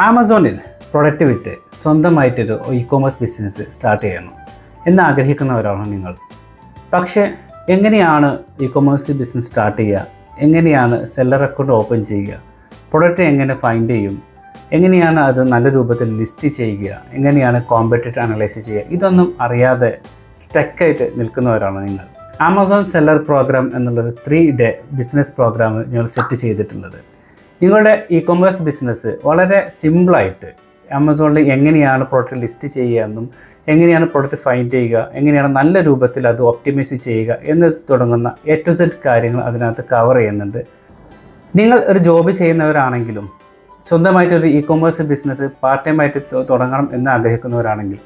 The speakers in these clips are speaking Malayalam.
ആമസോണിൽ പ്രൊഡക്റ്റ് വിറ്റ് സ്വന്തമായിട്ടൊരു ഇ-കൊമേഴ്സ് ബിസിനസ് സ്റ്റാർട്ട് ചെയ്യണം എന്നാഗ്രഹിക്കുന്നവരാണ് നിങ്ങൾ. പക്ഷേ എങ്ങനെയാണ് ഇ-കൊമേഴ്സ് ബിസിനസ് സ്റ്റാർട്ട് ചെയ്യുക, എങ്ങനെയാണ് സെല്ലർ അക്കൗണ്ട് ഓപ്പൺ ചെയ്യുക, പ്രൊഡക്റ്റ് എങ്ങനെ ഫൈൻഡ് ചെയ്യും, എങ്ങനെയാണ് അത് നല്ല രൂപത്തിൽ ലിസ്റ്റ് ചെയ്യുക, എങ്ങനെയാണ് കോമ്പറ്റിറ്റർ അനലൈസ് ചെയ്യുക, ഇതൊന്നും അറിയാതെ സ്റ്റക്കായിട്ട് നിൽക്കുന്നവരാണ് നിങ്ങൾ. ആമസോൺ സെല്ലർ പ്രോഗ്രാം എന്നുള്ളൊരു 3-day ബിസിനസ് പ്രോഗ്രാം ഞങ്ങൾ സെറ്റ് ചെയ്തിട്ടുള്ളത്. നിങ്ങളുടെ ഇ-കൊമേഴ്സ് ബിസിനസ് വളരെ സിമ്പിളായിട്ട് ആമസോണിൽ എങ്ങനെയാണ് പ്രോഡക്റ്റ് ലിസ്റ്റ് ചെയ്യുക എന്നും എങ്ങനെയാണ് പ്രോഡക്റ്റ് ഫൈൻഡ് ചെയ്യുക, എങ്ങനെയാണ് നല്ല രൂപത്തിൽ അത് ഒപ്റ്റിമൈസ് ചെയ്യുക എന്ന് തുടങ്ങുന്ന A to Z കാര്യങ്ങൾ അതിനകത്ത് കവർ ചെയ്യുന്നുണ്ട്. നിങ്ങൾ ഒരു ജോബ് ചെയ്യുന്നവരാണെങ്കിലും സ്വന്തമായിട്ടൊരു ഇ-കൊമേഴ്സ് ബിസിനസ് പാർട്ട് ടൈം ആയിട്ട് തുടങ്ങണം എന്ന് ആഗ്രഹിക്കുന്നവരാണെങ്കിൽ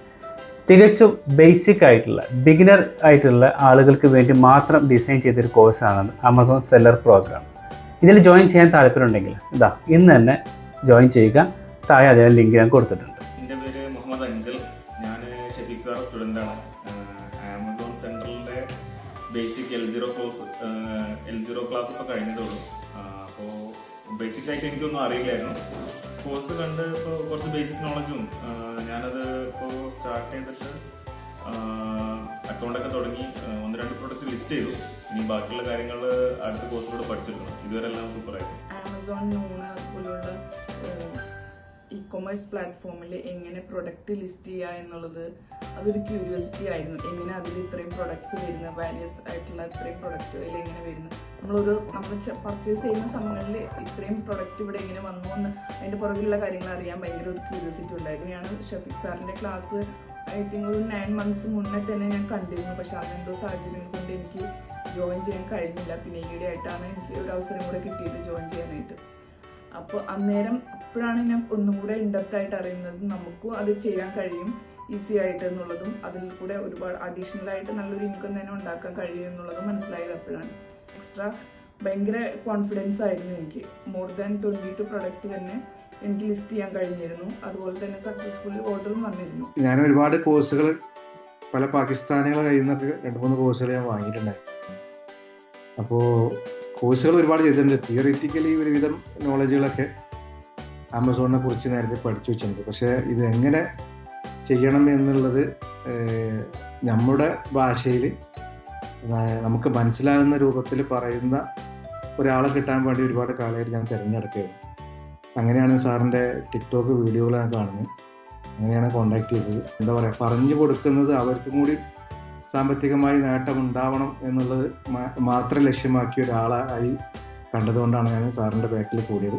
തികച്ചും ബേസിക് ആയിട്ടുള്ള ബിഗിനർ ആയിട്ടുള്ള ആളുകൾക്ക് വേണ്ടി മാത്രം ഡിസൈൻ ചെയ്തൊരു കോഴ്സാണ് ആമസോൺ സെല്ലർ പ്രോഗ്രാം. ഇതിൽ ജോയിൻ ചെയ്യാൻ താല്പര്യമുണ്ടെങ്കിൽ ഇന്ന് തന്നെ ജോയിൻ ചെയ്യുക. താഴെ അതിന് ലിങ്ക് ഞാൻ കൊടുത്തിട്ടുണ്ട്. എൻ്റെ പേര് മുഹമ്മദ് അഞ്ചൽ. ഞാൻ ഷെഫീഖ് സാർ സ്റ്റുഡൻ്റാണ്. ആമസോൺ സെൻട്രലിൻ്റെ ബേസിക് L0 ക്ലാസ് ഇപ്പോൾ കഴിഞ്ഞതുള്ളൂ. അപ്പോൾ ബേസിക്കായിട്ട് എനിക്കൊന്നും അറിയില്ലായിരുന്നു. കോഴ്സ് കണ്ട് ഇപ്പോൾ കുറച്ച് ബേസിക് നോളജും ഞാനത് ഇപ്പോൾ സ്റ്റാർട്ട് ചെയ്തിട്ട് അക്കൗണ്ടൊക്കെ തുടങ്ങി 1-2 പ്രോഡക്റ്റ് ലിസ്റ്റ് ചെയ്തു. ഇനി ബാക്കിയുള്ള കാര്യങ്ങൾ അടുത്ത കോഴ്സിലൂടെ പഠിച്ചെടുക്കണം. ഇതുവരെ എല്ലാം സൂപ്പറായിരുന്നു. ആമസോൺ നൂണ് പോലുള്ള ഇ-കൊമേഴ്സ് പ്ലാറ്റ്ഫോമിൽ എങ്ങനെ പ്രൊഡക്റ്റ് ലിസ്റ്റ് ചെയ്യുക എന്നുള്ളത് അതൊരു ക്യൂരിയോസിറ്റി ആയിരുന്നു. എങ്ങനെ അതിൽ ഇത്രയും പ്രൊഡക്ട്സ് വരുന്നു, വാരിയസ് ആയിട്ടുള്ള ഇത്രയും പ്രൊഡക്റ്റുകൾ എങ്ങനെ വരുന്നു, നമ്മൾ പർച്ചേസ് ചെയ്യുന്ന സമയങ്ങളിൽ ഇത്രയും പ്രൊഡക്റ്റ് ഇവിടെ എങ്ങനെ വന്നു എന്ന് അതിൻ്റെ പുറകിലുള്ള കാര്യങ്ങൾ അറിയാൻ ഭയങ്കര ഒരു ക്യൂരിയോസിറ്റി ഉണ്ടായിരുന്നു. ഞാൻ ഷെഫീഖ് സാറിൻ്റെ ക്ലാസ് ഐ തിങ്ക് ഒരു 9 months മുന്നേ തന്നെ ഞാൻ കണ്ടിരുന്നു. പക്ഷെ അതെന്തോ സാഹചര്യം കൊണ്ട് എനിക്ക് ജോയിൻ ചെയ്യാൻ കഴിഞ്ഞില്ല. പിന്നെ ഈയിടെ ആയിട്ടാണ് എനിക്ക് ഒരു അവസരം കൂടെ കിട്ടിയത് ജോയിൻ ചെയ്യാനായിട്ട്. അപ്പോൾ അന്നേരം അപ്പോഴാണ് ഞാൻ ഒന്നും കൂടെ ഇൻഡെപ്തായിട്ട് അറിയുന്നത് നമുക്കും അത് ചെയ്യാൻ കഴിയും ഈസി ആയിട്ട് എന്നുള്ളതും അതിൽ കൂടെ ഒരുപാട് അഡീഷണൽ ആയിട്ട് നല്ലൊരു ഇൻകം തന്നെ ഉണ്ടാക്കാൻ കഴിയും എന്നുള്ളതും മനസ്സിലായത് അപ്പോഴാണ്. എക്സ്ട്രാ ഭയങ്കര കോൺഫിഡൻസ് ആയിരുന്നു എനിക്ക്. മോർ ദാൻ 22 പ്രൊഡക്റ്റ് തന്നെ എനിക്ക് ലിസ്റ്റ് ചെയ്യാൻ കഴിഞ്ഞിരുന്നു. അതുപോലെ തന്നെ സക്സസ്ഫുള്ളി ഓർഡറും വന്നിരുന്നു. ഞാൻ ഒരുപാട് കോഴ്സുകൾ പല പാകിസ്ഥാനികളെ കയ്യിൽ നിന്നൊക്കെ 2-3 കോഴ്സുകൾ ഞാൻ വാങ്ങിയിട്ടുണ്ടായിരുന്നു. അപ്പോൾ കോഴ്സുകൾ ഒരുപാട് ചെയ്തിട്ടുണ്ട്. തിയറിറ്റിക്കലി ഒരുവിധം നോളജുകളൊക്കെ ആമസോണിനെ കുറിച്ച് നേരത്തെ പഠിച്ചു വെച്ചിട്ടുണ്ട്. പക്ഷേ ഇത് എങ്ങനെ ചെയ്യണം എന്നുള്ളത് നമ്മുടെ ഭാഷയിൽ നമുക്ക് മനസ്സിലാകുന്ന രൂപത്തിൽ പറയുന്ന ഒരാളെ കിട്ടാൻ വേണ്ടി ഒരുപാട് കാലമായിട്ട് ഞാൻ തിരഞ്ഞെടുക്കുകയായിരുന്നു. അങ്ങനെയാണ് സാറിൻ്റെ ടിക്ടോക്ക് വീഡിയോകൾ ഞാൻ കാണുന്നത്. അങ്ങനെയാണ് കോണ്ടാക്ട് ചെയ്തത്. എന്താ പറയുക, പറഞ്ഞു കൊടുക്കുന്നത് അവർക്കും കൂടി സാമ്പത്തികമായി നേട്ടമുണ്ടാവണം എന്നുള്ളത് മാത്രം ലക്ഷ്യമാക്കിയ ഒരാളായി കണ്ടതുകൊണ്ടാണ് ഞാൻ സാറിൻ്റെ ബാക്കിൽ കൂടിയത്.